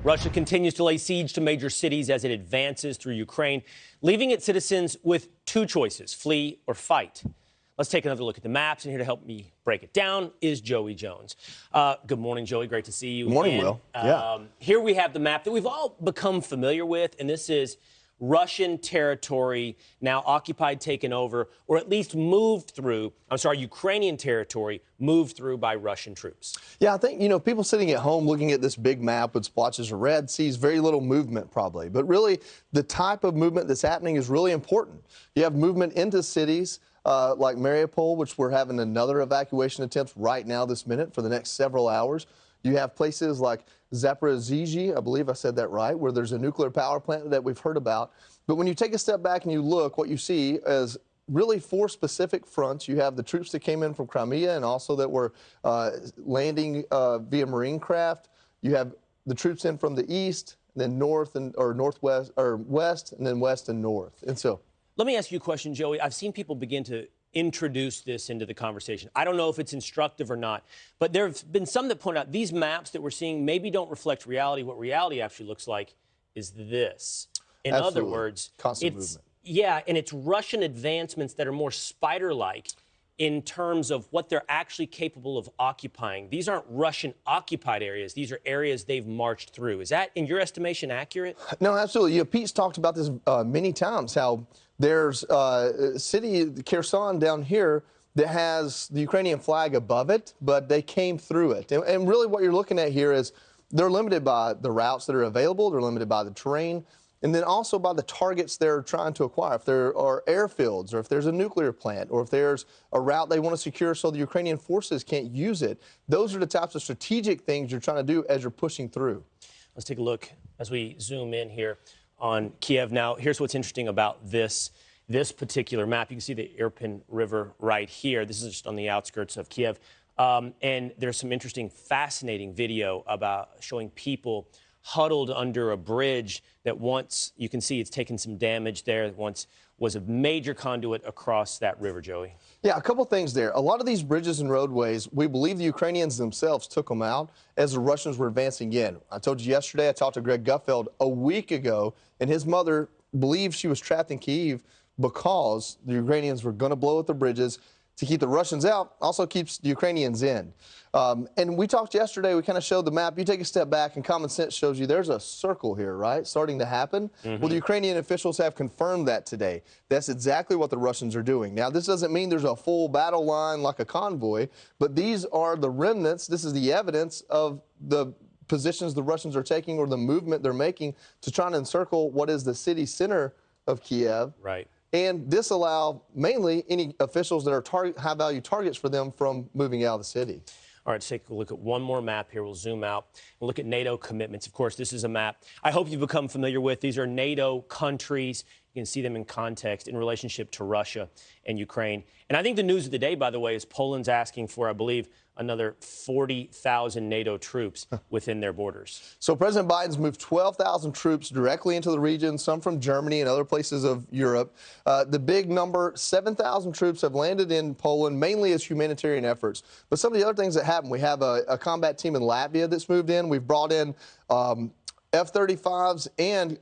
Russia continues to lay siege to major cities as it advances through Ukraine, leaving its citizens with two choices: flee or fight. Let's take another look at the maps, and here to help me break it down is Joey Jones. Good morning, Joey. Great to see you. Good morning, Will. Here we have the map that we've all become familiar with, and this is Russian territory now occupied, taken over, or at least moved through, Ukrainian territory moved through by Russian troops. Yeah, I think, people sitting at home looking at this big map with splotches of red sees very little movement probably. But really, the type of movement that's happening is really important. You have movement into cities like Mariupol, which we're having another evacuation attempt right now this minute for the next several hours. You have places like Zaporizhzhia, I believe I said that right, where there's a nuclear power plant that we've heard about. But when you take a step back and you look, what you see is really four specific fronts. You have the troops that came in from Crimea and also that were landing via Marine craft. You have the troops in from the east, then north or northwest or west, and then west and north. And so, let me ask you a question, Joey. I've seen people begin to introduce this into the conversation. I don't know if it's instructive or not, but there have been some that point out these maps that we're seeing maybe don't reflect reality. What reality actually looks like is this. In Absolutely. other words, constant movement. Yeah, and it's Russian advancements that are more spider-like in terms of what they're actually capable of occupying. These aren't Russian-occupied areas. These are areas they've marched through. Is that, in your estimation, accurate? No, absolutely. Pete's talked about this many times, how there's a city, Kherson, down here that has the Ukrainian flag above it, but they came through it. And really what you're looking at here is they're limited by the routes that are available. They're limited by the terrain. And then also by the targets they're trying to acquire. If there are airfields, or if there's a nuclear plant, or if there's a route they want to secure so the Ukrainian forces can't use it, those are the types of strategic things you're trying to do as you're pushing through. Let's take a look as we zoom in here on Kiev. Now, here's what's interesting about this particular map. You can see the Irpin River right here. This is just on the outskirts of Kiev. And there's some interesting, fascinating video about showing people huddled under a bridge that once, you can see it's taken some damage there, once was a major conduit across that river, Joey. Yeah, a couple things there. A lot of these bridges and roadways, we believe the Ukrainians themselves took them out as the Russians were advancing in. I told you yesterday, I talked to Greg Gutfeld a week ago, and his mother believed she was trapped in Kyiv because the Ukrainians were going to blow up the bridges to keep the Russians out, also keeps the Ukrainians in. And we talked yesterday, we kind of showed the map. You take a step back and common sense shows you there's a circle here, right, starting to happen. Well, the Ukrainian officials have confirmed that today. That's exactly what the Russians are doing. Now, this doesn't mean there's a full battle line like a convoy, but these are the remnants. This is the evidence of the positions the Russians are taking or the movement they're making to try to encircle what is the city center of Kiev. Right. And disallow mainly any officials that are high-value targets for them from moving out of the city. All right, let's take a look at one more map here. We'll zoom out and look at NATO commitments. Of course, this is a map I hope you've become familiar with. These are NATO countries. You can see them in context in relationship to Russia and Ukraine. And I think the news of the day, by the way, is Poland's asking for, I believe, another 40,000 NATO troops within their borders. So President Biden's moved 12,000 troops directly into the region, some from Germany and other places of Europe. The big number, 7,000 troops have landed in Poland, mainly as humanitarian efforts. But some of the other things that happened, we have a combat team in Latvia that's moved in. We've brought in F-35s and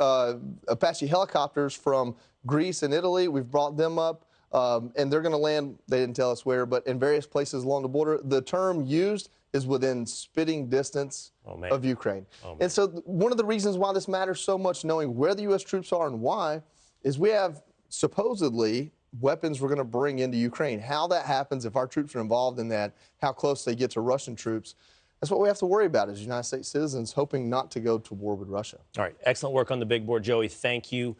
Apache helicopters from Greece and Italy. We've brought them up. And they're going to land, they didn't tell us where, but in various places along the border. The term used is within spitting distance of Ukraine. And so one of the reasons why this matters so much, knowing where the U.S. troops are and why, is we have supposedly weapons we're going to bring into Ukraine. How that happens, if our troops are involved in that, how close they get to Russian troops, that's what we have to worry about as United States citizens hoping not to go to war with Russia. All right. Excellent work on the big board, Joey. Thank you